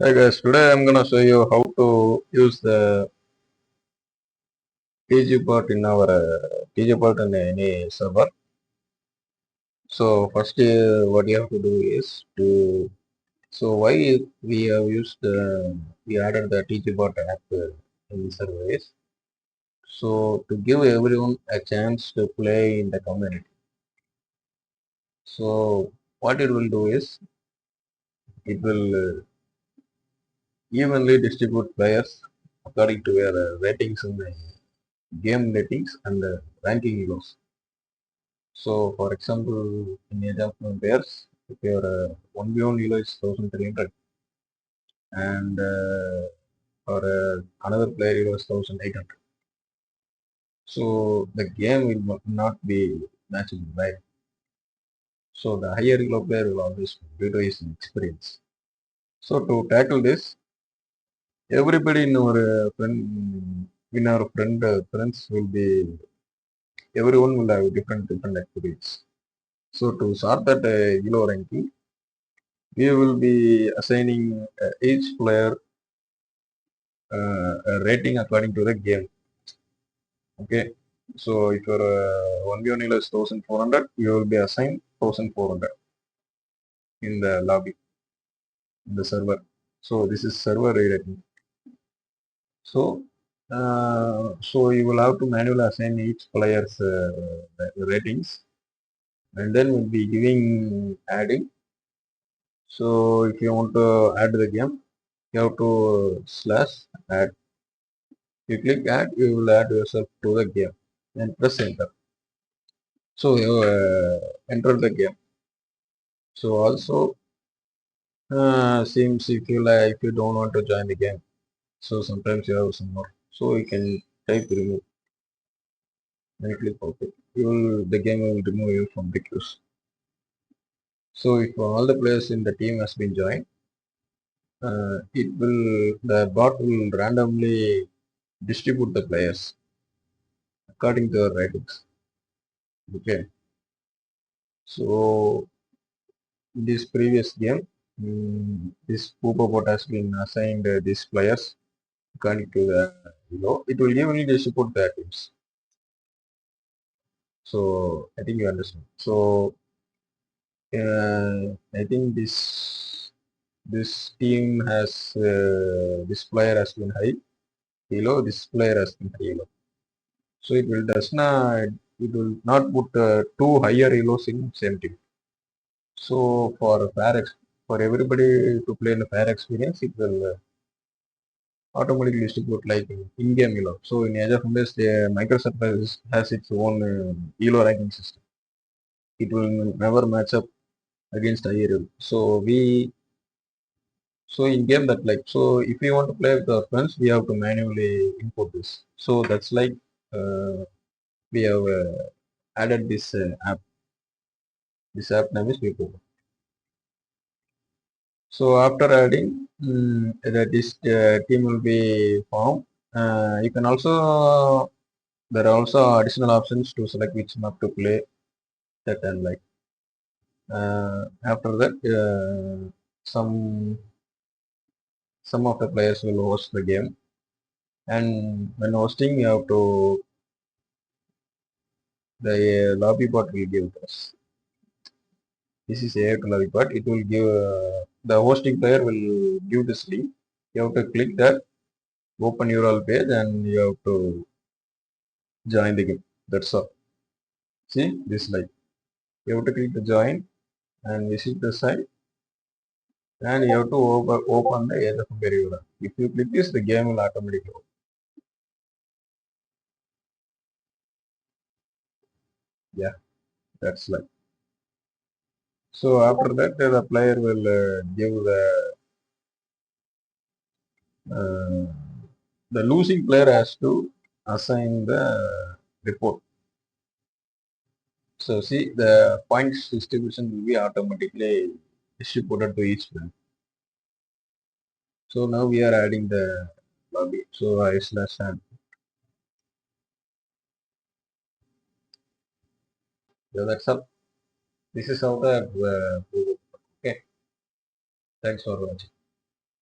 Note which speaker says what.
Speaker 1: Hi guys, today I'm gonna show you how to use the Pubobot in our Pubobot in any server. So first, what you have to do is why we have used we added the Pubobot app in the server is to give everyone a chance to play in the community. So what it will do is it will evenly distribute players according to their ratings in the game ratings and ranking lows. So, for example, in age of pairs, if your 1v1 elo is 1300 and for another player elo is 1800. So, the game will not be matchable, right? So, the higher elo player will always win due to his experience. So, to tackle this, everybody in our friends will be, everyone will have different activities. So, to sort that elo ranking, we will be assigning each player a rating according to the game. Okay, so if your 1v1 is 1400, you will be assigned 1400 in the lobby, in the server. So this is server rating. So you will have to manually assign each player's ratings, and then we'll be giving adding. So if you want to add the game, you have to slash add. You click add, you will add yourself to the game and press enter. So you enter the game. So also seems if you don't want to join the game. So sometimes you have some more. So you can type remove and click OK. The game will remove you from the queues. So if all the players in the team has been joined, the bot will randomly distribute the players according to their ratings. Okay. So in this previous game, this Pubobot has been assigned these players according to the it will evenly distribute the teams. So I think you understand. So I think this team has this player has been high elo, this player has been high elo. So it will not put two higher elos in same team. So for everybody to play in a fair experience, it will automatically distribute like in-game elo. So in Age of Empires, Microsoft has its own elo ranking system. It will never match up against higher elo. So in game that like so if we want to play with our friends, we have to manually import this. So that's like uh, we have added this app. This app name is Vipo. So after adding, that this team will be formed. You can also there are also additional options to select which map to play that and like after that some some of the players will host the game, and when hosting you have to the lobby bot will give us. This is a lobby bot. It will give the hosting player will give this link. You have to click that, open URL page, and you have to join the game. That's all. See this like you have to click the join and visit the site, and you have to open the Age of Empires URL. If you click this, the game will automatically open. Yeah, that's like. So after that, the player will give uh, the losing player has to assign the report. So see the points distribution will be automatically distributed to each player. So now we are adding the lobby. So I slash add. So that's all. This is how the okay. Thanks for watching.